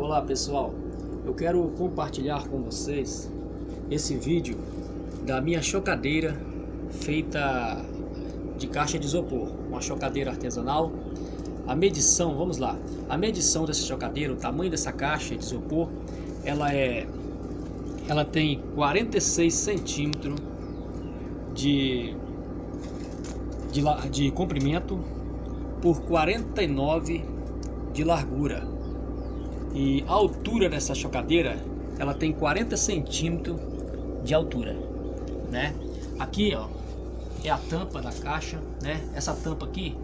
Olá pessoal, eu quero compartilhar com vocês esse vídeo da minha chocadeira feita de caixa de isopor, uma chocadeira artesanal. A medição, vamos lá, a medição dessa chocadeira, o tamanho dessa caixa de isopor, ela tem 46 centímetros de comprimento por 49 de largura. E a altura dessa chocadeira, ela tem 40 centímetros de altura, né? Aqui, ó, é a tampa da caixa, né? Essa tampa aqui,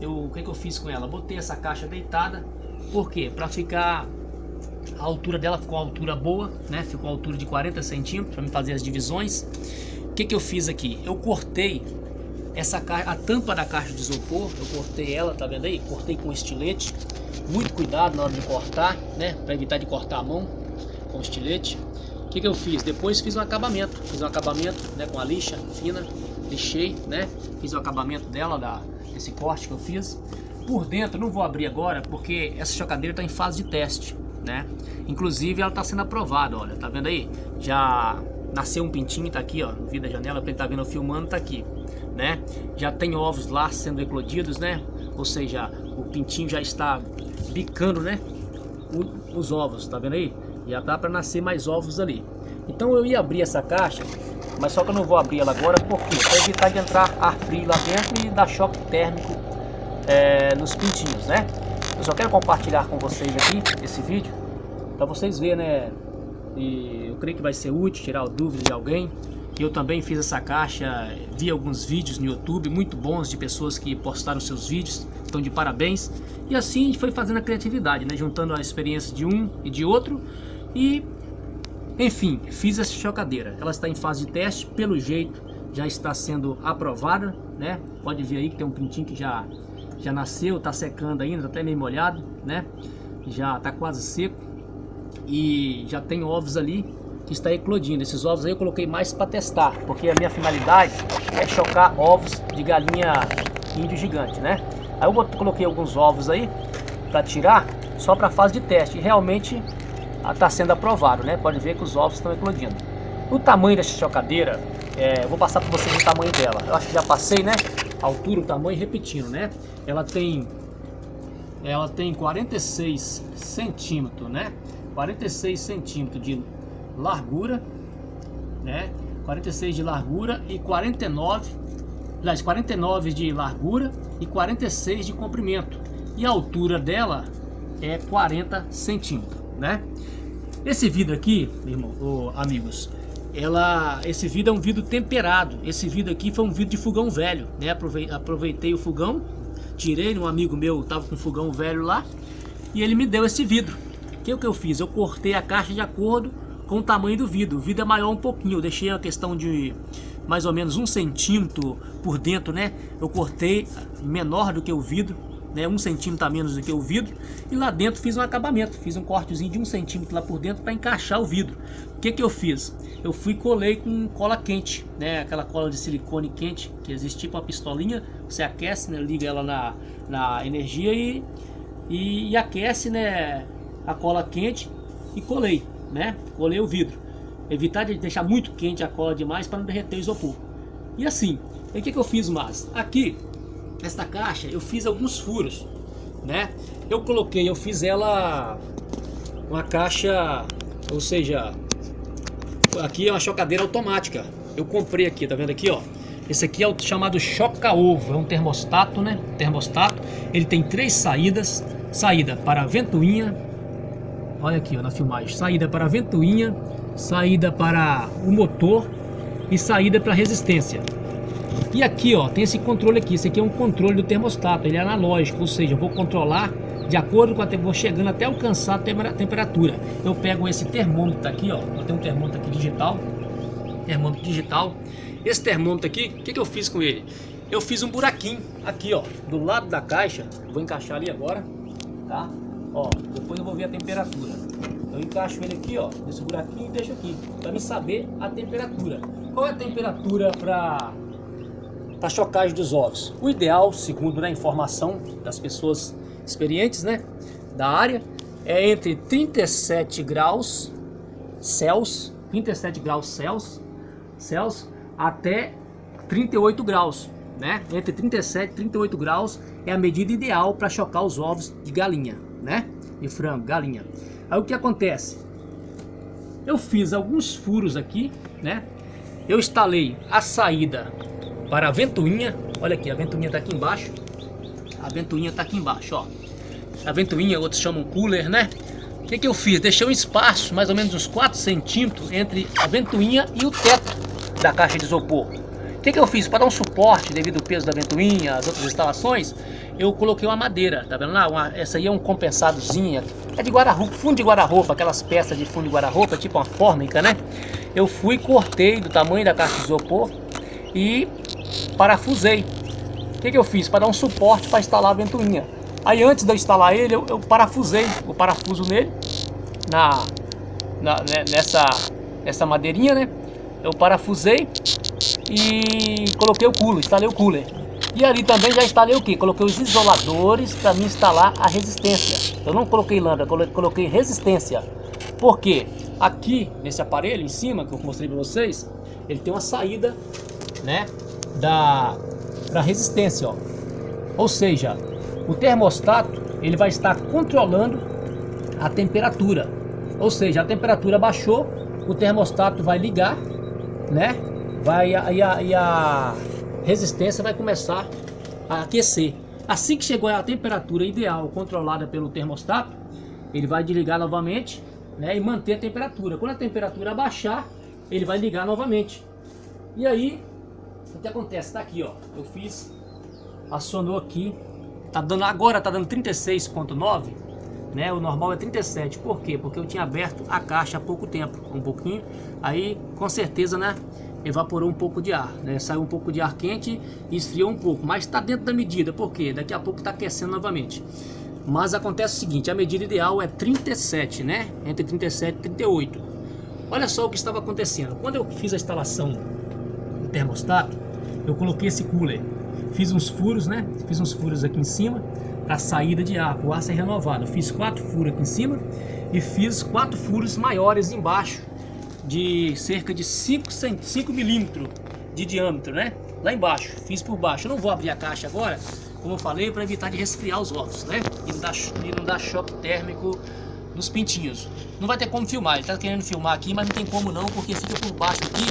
o que eu fiz com ela? Botei essa caixa deitada, por quê? Para ficar, a altura dela ficou uma altura boa, né? Ficou a altura de 40 centímetros, para me fazer as divisões. O que eu fiz aqui? Eu cortei essa caixa, a tampa da caixa de isopor, eu cortei ela, tá vendo aí? Cortei com estilete. Muito cuidado na hora de cortar, né? Para evitar de cortar a mão com o estilete. O que eu fiz? Depois fiz um acabamento. Fiz um acabamento, né, com a lixa fina. Lixei, né? Fiz o acabamento dela, desse corte que eu fiz. Por dentro, não vou abrir agora, porque essa chocadeira está em fase de teste, né? Inclusive, ela está sendo aprovada, olha. Tá vendo aí? Já nasceu um pintinho, tá aqui, ó. No vídeo da janela, para ele tá vendo eu filmando, tá aqui, né? Já tem ovos lá sendo eclodidos, né? Ou seja, o pintinho já está bicando, né, os ovos, tá vendo aí? Já dá para nascer mais ovos ali. Então eu ia abrir essa caixa, mas só que eu não vou abrir ela agora, porque para evitar de entrar ar frio lá dentro e dar choque térmico nos pintinhos, né? Eu só quero compartilhar com vocês aqui esse vídeo para vocês verem, né? E eu creio que vai ser útil, tirar dúvidas de alguém. Eu também fiz essa caixa, vi alguns vídeos no YouTube muito bons de pessoas que postaram seus vídeos, então de parabéns. E assim a gente foi fazendo a criatividade, né? Juntando a experiência de um e de outro. E, enfim, fiz essa chocadeira. Ela está em fase de teste, pelo jeito já está sendo aprovada, né? Pode ver aí que tem um pintinho que já nasceu, está secando ainda, está até meio molhado, né? Já está quase seco. E já tem ovos ali que está eclodindo. Esses ovos aí eu coloquei mais para testar, porque a minha finalidade é chocar ovos de galinha índio gigante, né? Aí eu coloquei alguns ovos aí para tirar, só para fase de teste, e realmente está sendo aprovado, né? Pode ver que os ovos estão eclodindo. O tamanho dessa chocadeira, eu vou passar para vocês o tamanho dela. Eu acho que já passei, né? A altura, o tamanho, repetindo, né? Ela tem 46 centímetros, né? 46 centímetros de largura, né? 46 de largura e 49 de largura e 46 de comprimento, e a altura dela é 40 centímetros, né? Esse vidro aqui, amigos, esse vidro é um vidro temperado. Esse vidro aqui foi um vidro de fogão velho, né? Aproveitei o fogão, tirei, um amigo meu tava com um fogão velho lá e ele me deu esse vidro. O que eu fiz? Eu cortei a caixa de acordo com o tamanho do vidro. O vidro é maior um pouquinho, eu deixei a questão de mais ou menos 1 centímetro por dentro, né? Eu cortei menor do que o vidro, né? 1 centímetro a menos do que o vidro. E lá dentro fiz um acabamento, fiz um cortezinho de 1 centímetro lá por dentro para encaixar o vidro. O que eu fiz? Eu colei com cola quente, né? Aquela cola de silicone quente, que existe tipo uma pistolinha, você aquece, né? Liga ela na energia e aquece, né? A cola quente, e colei, né? Colei o vidro. Evitar de deixar muito quente a cola demais para não derreter o isopor. E assim, o que eu fiz mais? Aqui, esta caixa, eu fiz alguns furos, né? Eu fiz ela uma caixa, ou seja, aqui é uma chocadeira automática. Eu comprei aqui, tá vendo aqui, ó? Esse aqui é o chamado choca-ovo, é um termostato, né? Termostato. Ele tem 3 saídas: saída para a ventoinha. Olha aqui, ó, na filmagem, saída para a ventoinha, saída para o motor e saída para a resistência. E aqui, ó, tem esse controle aqui. Esse aqui é um controle do termostato, ele é analógico, ou seja, eu vou controlar de acordo com vou chegando até alcançar a temperatura. Eu pego esse termômetro aqui, ó, eu tenho um termômetro aqui digital, Esse termômetro aqui, o que eu fiz com ele? Eu fiz um buraquinho aqui, ó, do lado da caixa. Vou encaixar ali agora, tá? Ó, depois eu vou ver a temperatura. Eu encaixo ele aqui, ó, nesse buraquinho, e deixo aqui, para mim saber a temperatura. Qual é a temperatura para chocagem dos ovos? O ideal, segundo, né, a informação das pessoas experientes, né, da área, é entre 37 graus Celsius, até 38 graus, né? Entre 37 e 38 graus é a medida ideal para chocar os ovos de galinha, né? De frango, galinha. Aí o que acontece? Eu fiz alguns furos aqui, né? Eu instalei a saída para a ventoinha. Olha aqui, a ventoinha está aqui embaixo. A ventoinha está aqui embaixo, ó. A ventoinha, outros chamam cooler, né? O que eu fiz? Deixei um espaço, mais ou menos uns 4 centímetros, entre a ventoinha e o teto da caixa de isopor. O que eu fiz? Para dar um suporte devido ao peso da ventoinha, as outras instalações, eu coloquei uma madeira, tá vendo lá? Essa aí é um compensadozinho, é de guarda-roupa, fundo de guarda-roupa, aquelas peças de fundo de guarda-roupa, tipo uma fórmica, né? Eu fui, cortei do tamanho da caixa de isopor e parafusei. O que eu fiz? Para dar um suporte para instalar a ventoinha. Aí antes de eu instalar ele, eu parafusei o parafuso nele, nessa madeirinha, né? Eu parafusei e coloquei o cooler, instalei o cooler. E ali também já instalei o que? Coloquei os isoladores para me instalar a resistência. Eu não coloquei lâmpada, coloquei resistência. Por quê? Aqui nesse aparelho em cima que eu mostrei para vocês, ele tem uma saída, né, da resistência, ó. Ou seja, o termostato ele vai estar controlando a temperatura. Ou seja, a temperatura baixou, o termostato vai ligar, né? E a resistência vai começar a aquecer. Assim que chegou a temperatura ideal controlada pelo termostato, ele vai desligar novamente, né, e manter a temperatura. Quando a temperatura baixar, ele vai ligar novamente. E aí, o que acontece? Tá aqui, ó. Eu fiz, acionou aqui, tá dando agora, tá dando 36,9, né? O normal é 37. Por quê? Porque eu tinha aberto a caixa há pouco tempo, um pouquinho. Aí, com certeza, né, evaporou um pouco de ar, né? Saiu um pouco de ar quente e esfriou um pouco, mas está dentro da medida. Por quê? Daqui a pouco está aquecendo novamente. Mas acontece o seguinte, a medida ideal é 37, né? Entre 37 e 38. Olha só o que estava acontecendo. Quando eu fiz a instalação do termostato, eu coloquei esse cooler, fiz uns furos, né? Fiz uns furos aqui em cima para a saída de ar, para o ar ser renovado. Eu fiz 4 furos aqui em cima e fiz 4 furos maiores embaixo, de cerca de 5 milímetros de diâmetro, né? Lá embaixo, fiz por baixo. Eu não vou abrir a caixa agora, como eu falei, para evitar de resfriar os ovos, né? E não dar choque térmico nos pintinhos. Não vai ter como filmar, ele tá querendo filmar aqui, mas não tem como não, porque fica por baixo aqui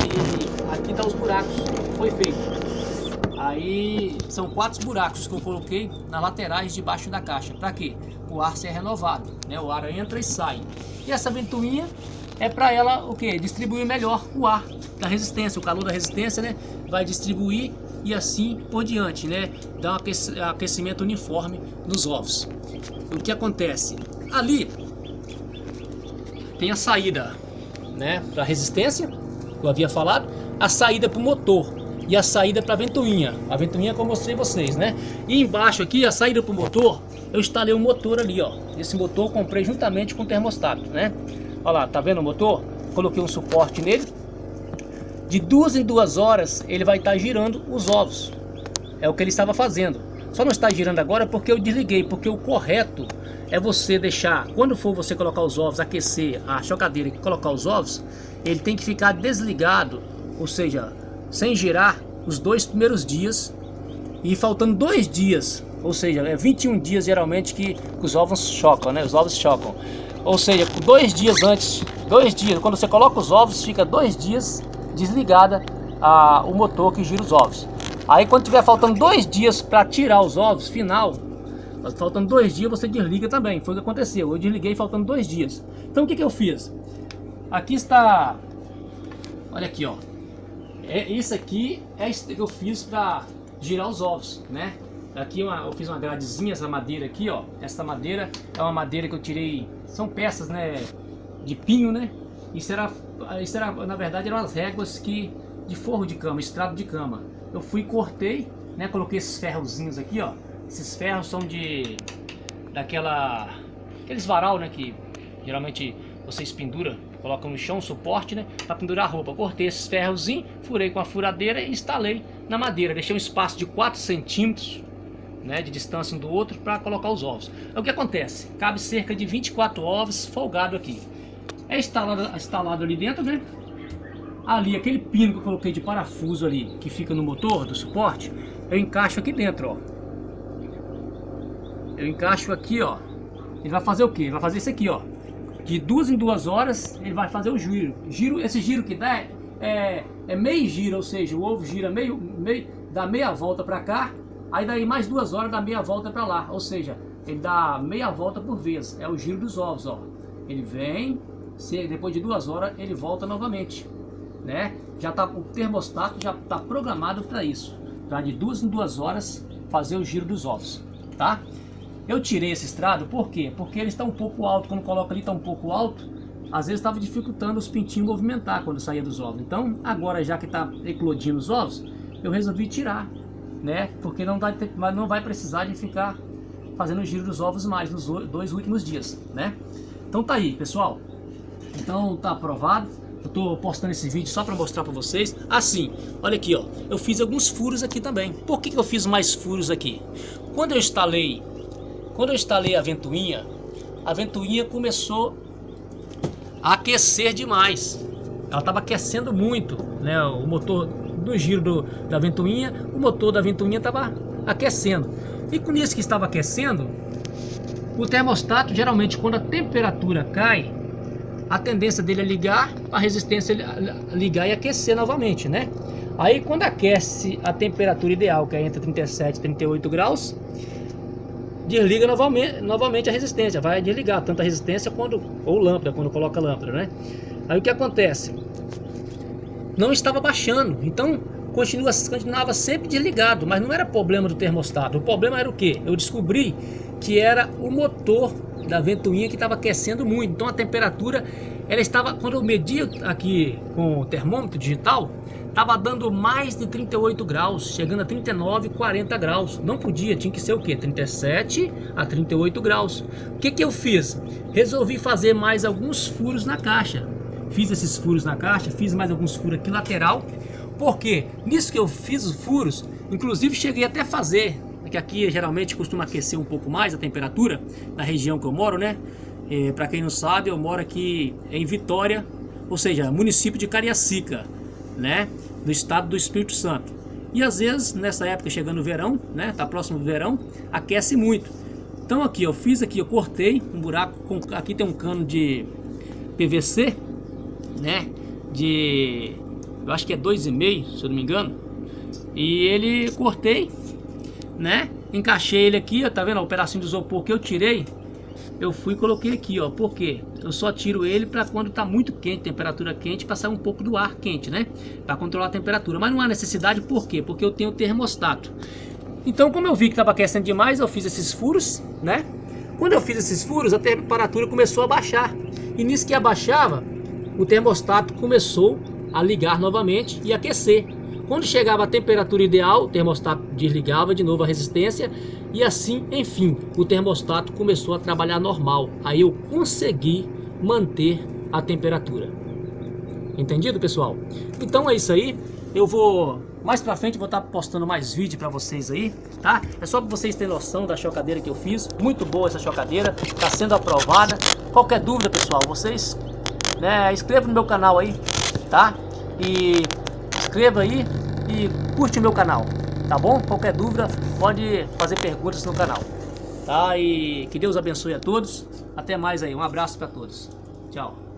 e aqui tá os buracos que foi feito. Aí são 4 buracos que eu coloquei nas laterais debaixo da caixa. Para quê? O ar ser renovado, né? O ar entra e sai. E essa ventoinha é para ela o que? Distribuir melhor o ar da resistência, o calor da resistência, né? Vai distribuir e assim por diante, né? Dá um aquecimento uniforme nos ovos. O que acontece? Ali tem a saída, né, para resistência, que eu havia falado, a saída para o motor e a saída para a ventoinha. A ventoinha que eu mostrei vocês, né? E embaixo aqui, a saída para o motor, eu instalei um motor ali, ó. Esse motor eu comprei juntamente com o termostato, né? Olha lá, tá vendo o motor? Coloquei um suporte nele. De 2 em 2 horas ele vai estar girando os ovos. É o que ele estava fazendo. Só não está girando agora porque eu desliguei. Porque o correto é você deixar, quando for você colocar os ovos, aquecer a chocadeira e colocar os ovos, ele tem que ficar desligado, ou seja, sem girar os 2 primeiros dias. E faltando 2 dias, ou seja, é 21 dias geralmente que os ovos chocam, né? Os ovos chocam. Ou seja, 2 dias antes, 2 dias, quando você coloca os ovos, fica 2 dias desligada o motor que gira os ovos. Aí quando tiver faltando 2 dias para tirar os ovos, final, faltando 2 dias você desliga também. Foi o que aconteceu, eu desliguei faltando 2 dias. Então o que eu fiz? Aqui está, olha aqui, ó. Isso aqui é isso que eu fiz para girar os ovos, né? Aqui eu fiz uma gradezinha, essa madeira aqui, ó. Essa madeira é uma madeira que eu tirei, são peças, né, de pinho, né? Isso era, na verdade, eram as réguas de forro de cama, estrado de cama. Eu fui e cortei, né? Coloquei esses ferrozinhos aqui, ó. Esses ferros são aqueles varal, né? Que geralmente vocês penduram, colocam no chão, suporte, né? Para pendurar a roupa. Cortei esses ferrozinhos, furei com a furadeira e instalei na madeira. Deixei um espaço de 4 centímetros, né, de distância um do outro para colocar os ovos. O que acontece? Cabe cerca de 24 ovos folgado aqui. É instalado ali dentro, né? Ali, aquele pino que eu coloquei de parafuso ali, que fica no motor do suporte, eu encaixo aqui dentro, ó. Eu encaixo aqui, ó. Ele vai fazer o quê? Ele vai fazer isso aqui, ó. De 2 em 2 horas, ele vai fazer o giro. Esse giro que dá é meio giro, ou seja, o ovo gira dá meia volta para cá. Aí daí mais 2 horas dá meia volta para lá, ou seja, ele dá meia volta por vez. É o giro dos ovos, ó. Ele vem, depois de 2 horas ele volta novamente, né? O termostato já está programado para isso, para de 2 em 2 horas fazer o giro dos ovos, tá? Eu tirei esse estrado, por quê? Porque ele está um pouco alto, quando coloca ali está um pouco alto, às vezes estava dificultando os pintinhos movimentar quando saía dos ovos. Então agora, já que está eclodindo os ovos, eu resolvi tirar, né? Porque não vai precisar de ficar fazendo o giro dos ovos mais nos 2 últimos dias, né? Então tá aí, pessoal. Então tá aprovado. Eu tô postando esse vídeo só para mostrar para vocês. Assim, olha aqui, ó. Eu fiz alguns furos aqui também. Por que eu fiz mais furos aqui? Quando eu instalei a ventoinha começou a aquecer demais. Ela estava aquecendo muito, né? O motor do giro da ventoinha, o motor da ventoinha estava aquecendo. E com isso que estava aquecendo, o termostato, geralmente quando a temperatura cai, a tendência dele é ligar, a resistência é ligar e aquecer novamente, né? Aí quando aquece a temperatura ideal, que é entre 37 e 38 graus, desliga novamente a resistência, vai desligar tanto a resistência ou lâmpada, quando coloca a lâmpada, né? Aí o que acontece? Não estava baixando, então continuava sempre desligado, mas não era problema do termostato. O problema era o que? Eu descobri que era o motor da ventoinha que estava aquecendo muito. Então a temperatura, ela estava, quando eu media aqui com o termômetro digital, estava dando mais de 38 graus, chegando a 39, 40 graus. Não podia, tinha que ser o que? 37 a 38 graus. O que eu fiz? Resolvi fazer mais alguns furos na caixa. Fiz esses furos na caixa, fiz mais alguns furos aqui lateral. Porque nisso que eu fiz os furos, inclusive cheguei até a fazer, que aqui geralmente costuma aquecer um pouco mais a temperatura, na região que eu moro, né? Para quem não sabe, eu moro aqui em Vitória, ou seja, município de Cariacica, né? Do estado do Espírito Santo. E às vezes, nessa época, chegando o verão, né? Tá próximo do verão, aquece muito. Então aqui, eu fiz aqui, eu cortei um buraco, aqui tem um cano de PVC, né? Eu acho que é 2,5, se eu não me engano. E ele cortei, né? Encaixei ele aqui, ó, tá vendo? O pedacinho de isopor que eu tirei, eu fui e coloquei aqui, ó. Por quê? Eu só tiro ele para quando tá muito quente, temperatura quente, passar um pouco do ar quente, né? Para controlar a temperatura. Mas não há necessidade, por quê? Porque eu tenho termostato. Então, como eu vi que estava aquecendo demais, eu fiz esses furos, né? Quando eu fiz esses furos, a temperatura começou a baixar. E nisso que abaixava, o termostato começou a ligar novamente e aquecer. Quando chegava a temperatura ideal, o termostato desligava de novo a resistência e assim, enfim, o termostato começou a trabalhar normal. Aí eu consegui manter a temperatura. Entendido, pessoal? Então é isso aí. Eu vou mais pra frente, vou estar postando mais vídeo pra vocês aí, tá? É só pra vocês terem noção da chocadeira que eu fiz. Muito boa essa chocadeira, tá sendo aprovada. Qualquer dúvida, pessoal, vocês, né, inscreva no meu canal aí, tá? E inscreva aí e curte o meu canal, tá bom? Qualquer dúvida pode fazer perguntas no canal, tá? E que Deus abençoe a todos. Até mais aí, um abraço para todos. Tchau.